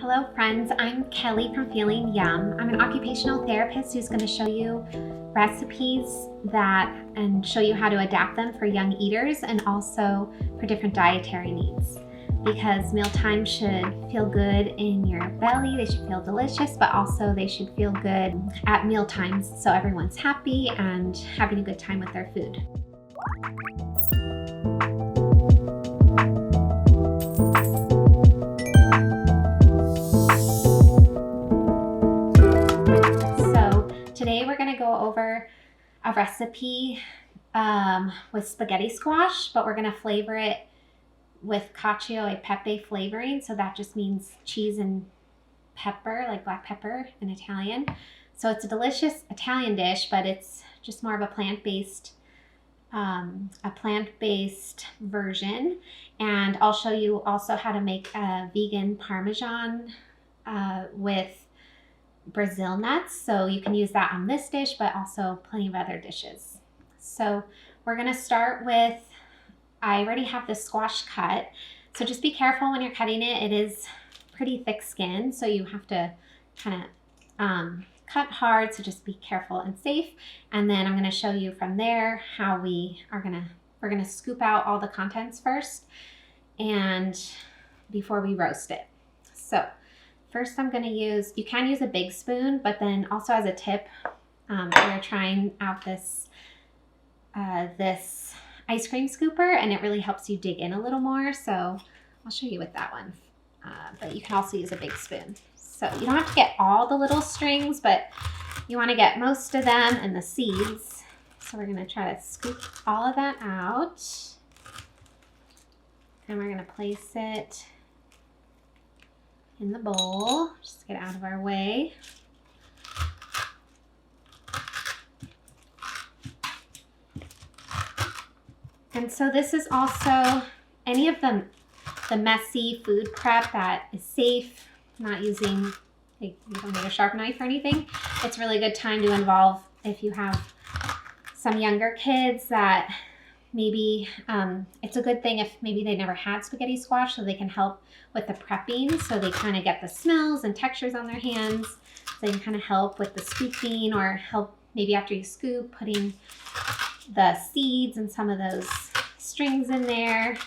Hello friends, I'm Kelly from Feeling Yum. I'm an occupational therapist who's going to show you recipes and show you how to adapt them for young eaters and also for different dietary needs. Because mealtime should feel good in your belly, they should feel delicious, but also they should feel good at meal times so everyone's happy and having a good time with their food. Today we're going to go over a recipe with spaghetti squash, but we're going to flavor it with Cacio, a Pepe flavoring. So that just means cheese and pepper, like black pepper in Italian. So it's a delicious Italian dish, but it's just more of a plant-based version. And I'll show you also how to make a vegan Parmesan with Brazil nuts, so you can use that on this dish, but also plenty of other dishes. So we're going to start with, I already have the squash cut, so just be careful when you're cutting it. It is pretty thick skin, so you have to kind of cut hard, so just be careful and safe. And then I'm going to show you from there how we're going to scoop out all the contents first and before we roast it. So first I'm going to use, you can use a big spoon, but then also as a tip, we're trying out this ice cream scooper, and it really helps you dig in a little more. So I'll show you with that one, but you can also use a big spoon. So you don't have to get all the little strings, but you want to get most of them and the seeds. So we're going to try to scoop all of that out, and we're going to place it in the bowl. Just get out of our way. And so this is also any of the messy food prep that is safe, not using, like, you don't need a sharp knife or anything. It's a really good time to involve if you have some younger kids that maybe it's a good thing if maybe they never had spaghetti squash, so they can help with the prepping, so they kind of get the smells and textures on their hands. So they can kind of help with the scooping, or help maybe after you scoop, putting the seeds and some of those strings in there.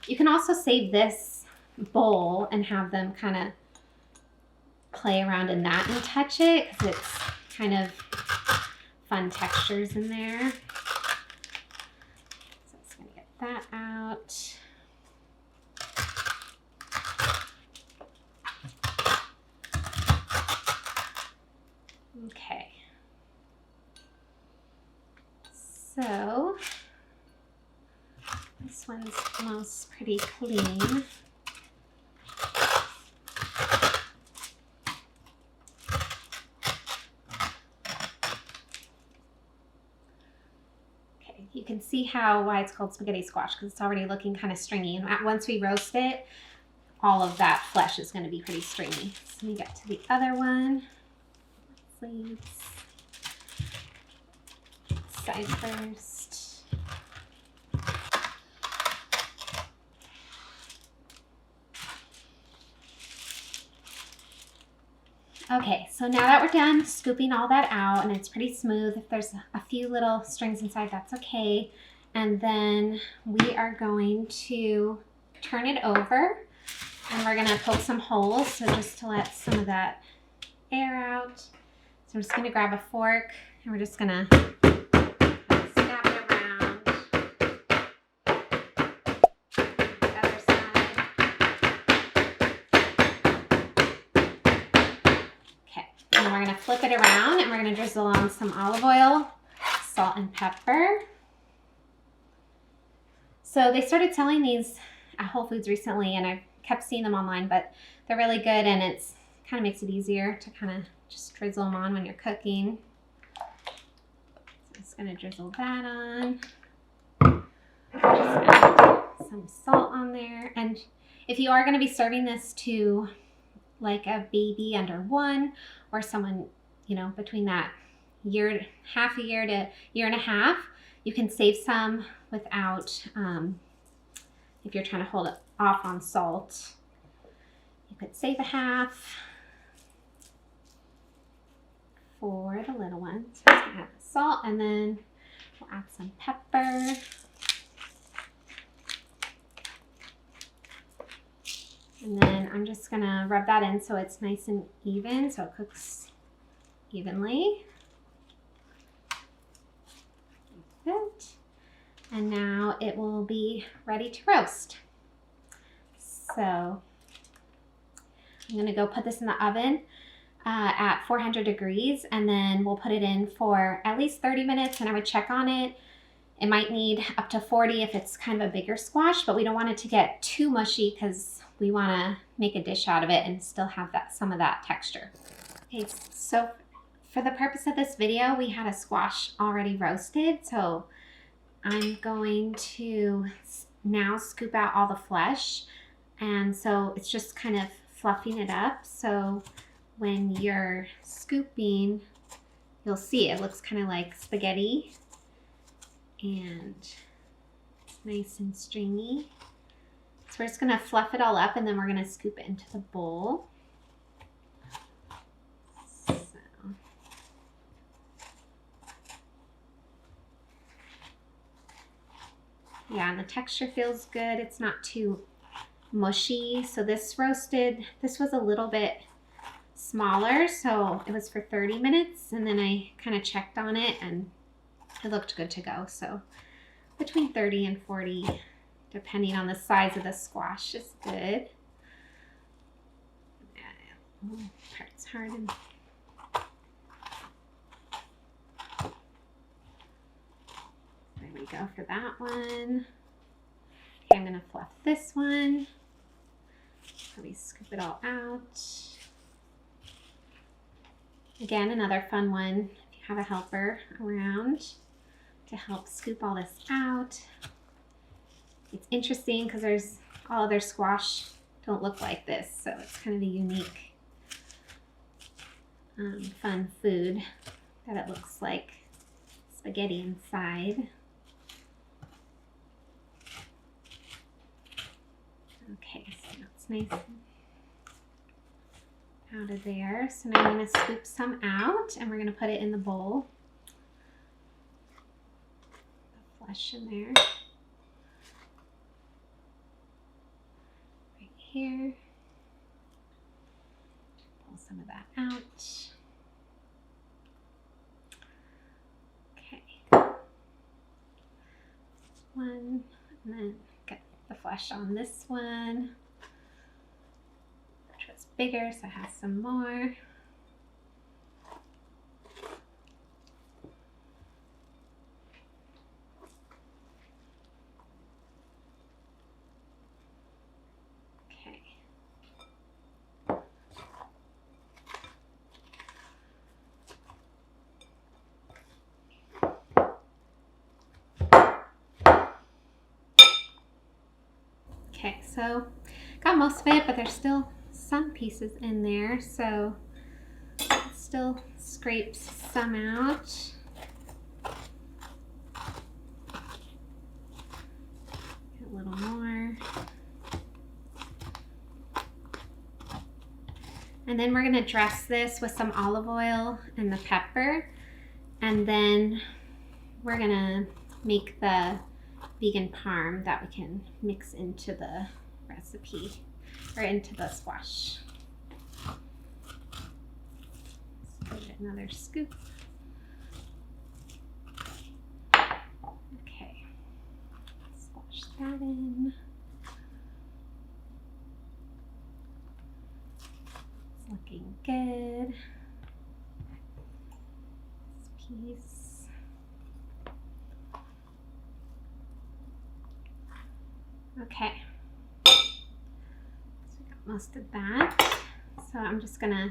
You can also save this bowl and have them kind of play around in that and touch it, because it's kind of fun textures in there. So it's going to get that out. Okay, so this one's almost pretty clean. Okay, you can see why it's called spaghetti squash, because it's already looking kind of stringy, and once we roast it, all of that flesh is going to be pretty stringy. So let me get to the other one. Sleeves. Side first. Okay, so now that we're done scooping all that out, and it's pretty smooth, if there's a few little strings inside, that's okay. And then we are going to turn it over, and we're going to poke some holes, so just to let some of that air out. So I'm just going to grab a fork, and we're just going to snap it around. The other side. Okay, and we're going to flip it around, and we're going to drizzle on some olive oil, salt, and pepper. So they started selling these at Whole Foods recently, and I've kept seeing them online, but they're really good, and it's kind of makes it easier to kind of just drizzle them on when you're cooking. So I'm just going to drizzle that on. Just add some salt on there. And if you are going to be serving this to like a baby under 1, or someone, you know, between that half a year to year and a half, you can save some without, if you're trying to hold it off on salt. You could save a half for the little ones. So I'm just gonna add the salt, and then we'll add some pepper. And then I'm just gonna rub that in so it's nice and even, so it cooks evenly. Good. And now it will be ready to roast. So I'm gonna go put this in the oven at 400 degrees, and then we'll put it in for at least 30 minutes, and I would check on it. It might need up to 40 if it's kind of a bigger squash, but we don't want it to get too mushy because we want to make a dish out of it and still have some of that texture. Okay, so for the purpose of this video, we had a squash already roasted, so I'm going to now scoop out all the flesh, and so it's just kind of fluffing it up, so when you're scooping, you'll see it looks kind of like spaghetti, and it's nice and stringy. So we're just gonna fluff it all up, and then we're gonna scoop it into the bowl. So. Yeah, and the texture feels good. It's not too mushy. So this was a little bit smaller, so it was for 30 minutes, and then I kind of checked on it and it looked good to go. So between 30 and 40, depending on the size of the squash, is good. Part's hard. There we go for that one. Okay, I'm gonna fluff this one. Probably scoop it all out. Again, another fun one if you have a helper around to help scoop all this out. It's interesting because there's all other squash don't look like this, so it's kind of a unique fun food that it looks like spaghetti inside. Okay, so that's nice out of there. So now I'm going to scoop some out, and we're going to put it in the bowl. The flesh in there. Right here. Pull some of that out. Okay. One, and then get the flesh on this one, which was bigger, so it has some more. Okay. Okay, so got most of it, but there's still some pieces in there, so it still scrapes some out. Get a little more. And then we're going to dress this with some olive oil and the pepper, and then we're going to make the vegan parm that we can mix into the recipe or into the squash. Let's give it another scoop. Okay, squash that in. It's looking good. This piece. Okay, so we got most of that. So I'm just gonna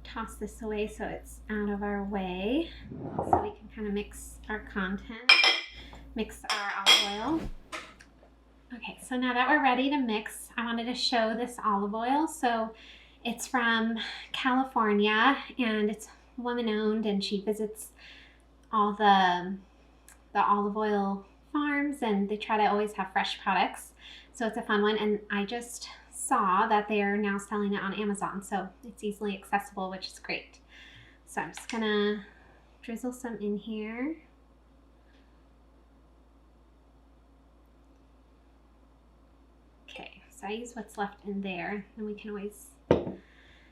toss this away so it's out of our way, so we can kind of mix our content, mix our olive oil. Okay, so now that we're ready to mix, I wanted to show this olive oil. So it's from California, and it's woman owned, and she visits all the olive oil farms, and they try to always have fresh products, so it's a fun one. And I just saw that they are now selling it on Amazon, so it's easily accessible, which is great. So I'm just gonna drizzle some in here. Okay, so I use what's left in there, and we can always, and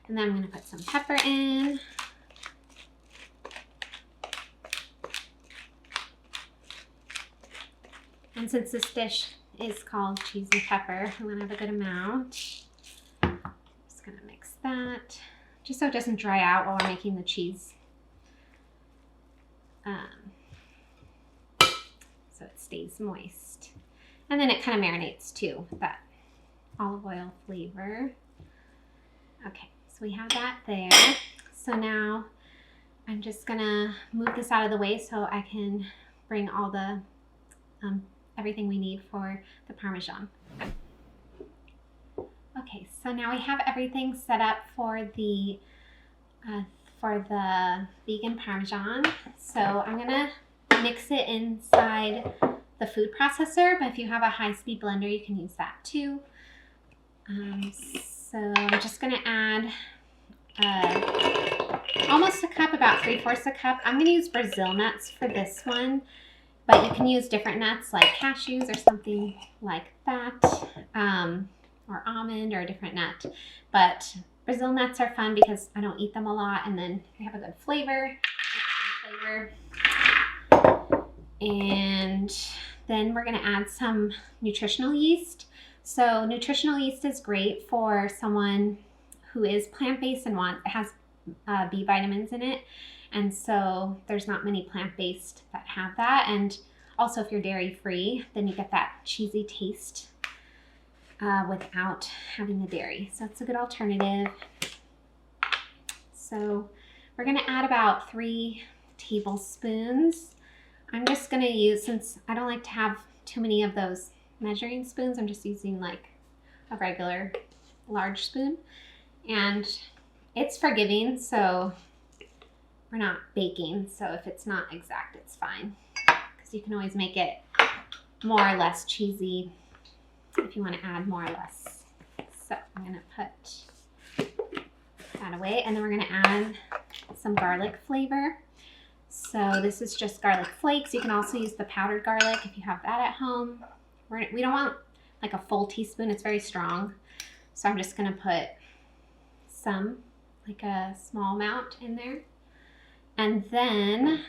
then I'm gonna put some pepper in. And since this dish is called cheese and pepper, I'm gonna have a good amount. Just gonna mix that, just so it doesn't dry out while we're making the cheese. So it stays moist. And then it kind of marinates too, with that olive oil flavor. Okay, so we have that there. So now I'm just gonna move this out of the way so I can bring all the everything we need for the Parmesan. Okay, so now we have everything set up for the vegan Parmesan. So I'm gonna mix it inside the food processor, but if you have a high-speed blender, you can use that too. So I'm just gonna add almost a cup, about 3/4 a cup. I'm gonna use Brazil nuts for this one, but you can use different nuts like cashews or something like that, or almond or a different nut. But Brazil nuts are fun because I don't eat them a lot, and then they have a good flavor. And then we're gonna add some nutritional yeast. So nutritional yeast is great for someone who is plant-based and has B vitamins in it. And so there's not many plant-based that have that. And also if you're dairy-free, then you get that cheesy taste without having the dairy. So it's a good alternative. So we're gonna add about 3 tablespoons. I'm just gonna use, since I don't like to have too many of those measuring spoons, I'm just using like a regular large spoon. And it's forgiving, so we're not baking. So if it's not exact, it's fine. Because you can always make it more or less cheesy if you want to add more or less. So I'm gonna put that away, and then we're gonna add some garlic flavor. So this is just garlic flakes. You can also use the powdered garlic if you have that at home. We don't want like a full teaspoon, it's very strong. So I'm just gonna put some, like a small amount in there. And then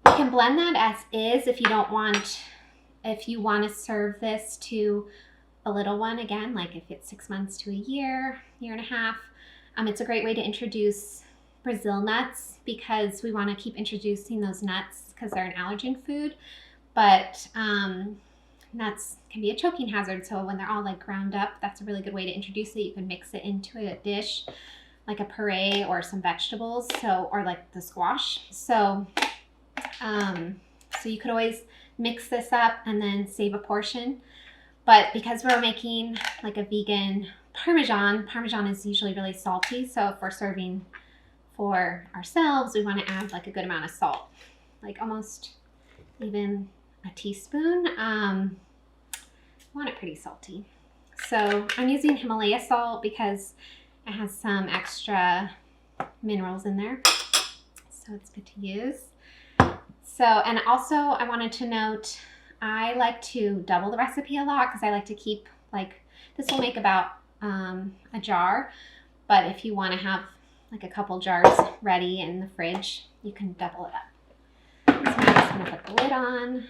you can blend that as is if you don't want, if you want to serve this to a little one, again, like if it's 6 months to a year, year and a half. It's a great way to introduce Brazil nuts because we want to keep introducing those nuts because they're an allergen food. But nuts can be a choking hazard, so when they're all like ground up, that's a really good way to introduce it. You can mix it into a dish like a puree or some vegetables, so, or like the squash. So so you could always mix this up and then save a portion. But because we're making like a vegan Parmesan is usually really salty. So if we're serving for ourselves, we want to add like a good amount of salt, like almost even a teaspoon. I want it pretty salty. So I'm using Himalaya salt because it has some extra minerals in there. So it's good to use. So, and also I wanted to note, I like to double the recipe a lot because I like to keep, like, this will make about a jar, but if you want to have like a couple jars ready in the fridge, you can double it up. So I'm just going to put the lid on.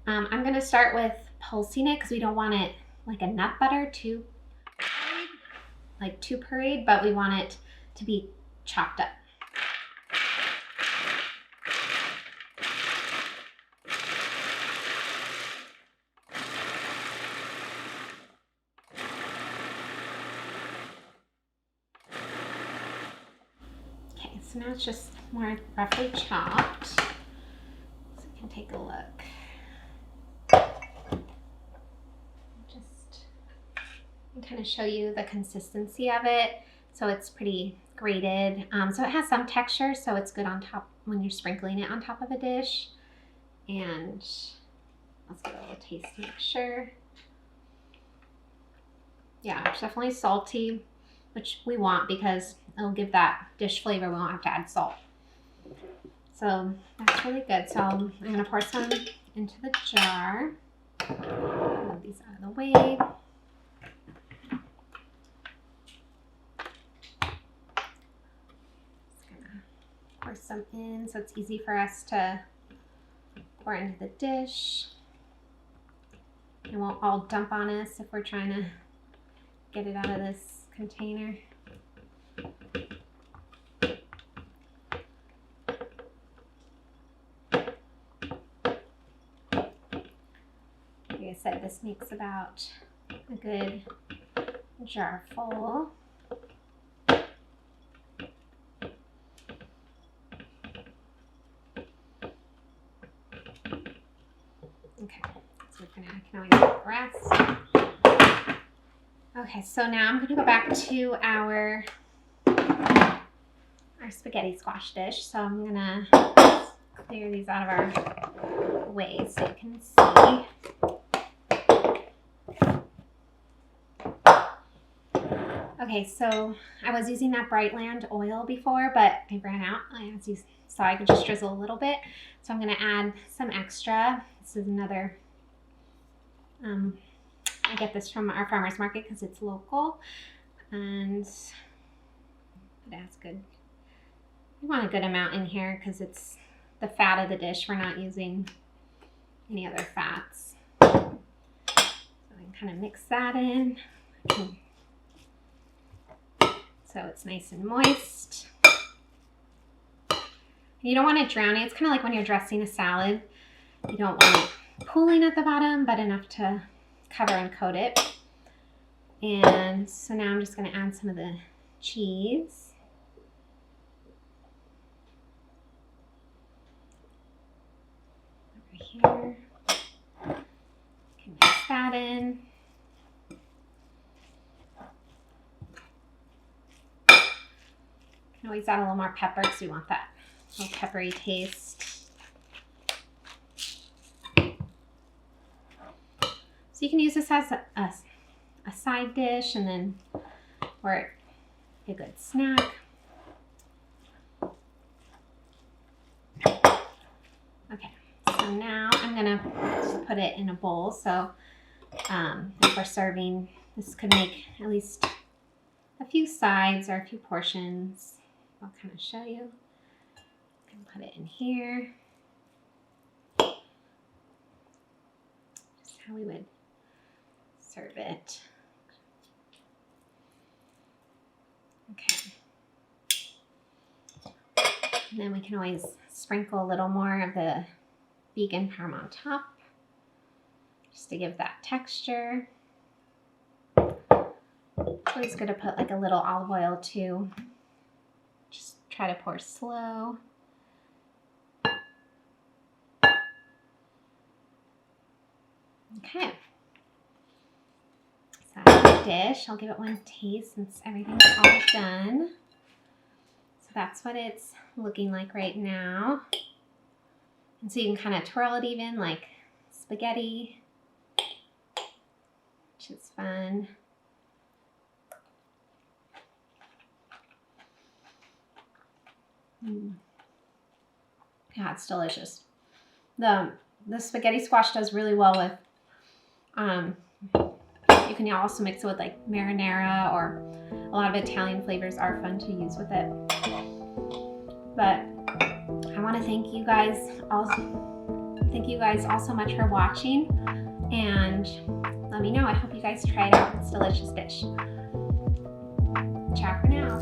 I'm going to start with pulsing it because we don't want it like a nut butter too pureed, but we want it to be chopped up. Okay, so now it's just more roughly chopped. So you can take a look. Just kind of show you the consistency of it. So it's pretty grated. So it has some texture, so it's good on top when you're sprinkling it on top of a dish. And let's give it a little taste to make sure. Yeah, it's definitely salty, which we want because it'll give that dish flavor. We won't have to add salt. So that's really good. So I'm gonna pour some into the jar. Move these out of the way. Just gonna pour some in so it's easy for us to pour into the dish. It won't all dump on us if we're trying to get it out of this container. Like I said, this makes about a good jar full. Okay, so I can always let it rest. Okay, so now I'm gonna go back to our spaghetti squash dish. So I'm gonna clear these out of our way so you can see. Okay, so I was using that Brightland oil before, but I ran out, as you saw. I could just drizzle a little bit. So I'm gonna add some extra. This is another, I get this from our farmer's market because it's local, and it has good, you want a good amount in here because it's the fat of the dish. We're not using any other fats. So I can kind of mix that in. So it's nice and moist. You don't want it drowning. It's kind of like when you're dressing a salad. You don't want it pooling at the bottom, but enough to cover and coat it. And so now I'm just going to add some of the cheese. Over here. Can mix that in. Can always add a little more pepper because we want that little peppery taste. So you can use this as a side dish, and then or a good snack. Okay, so now I'm gonna just put it in a bowl. So if we're serving, this could make at least a few sides or a few portions. I'll kind of show you. I can put it in here. Just how we would serve it. Okay. And then we can always sprinkle a little more of the vegan parm on top, just to give that texture. It's always good to put like a little olive oil too. Just try to pour slow. Okay. So that's the dish. I'll give it one taste since everything's all done. So that's what it's looking like right now. And so you can kind of twirl it even like spaghetti, which is fun. Yeah, it's delicious. The spaghetti squash does really well with, you can also mix it with like marinara, or a lot of Italian flavors are fun to use with it. But I want to thank you guys all so much for watching, and let me know. I hope you guys try it out. It's a delicious dish. Ciao for now.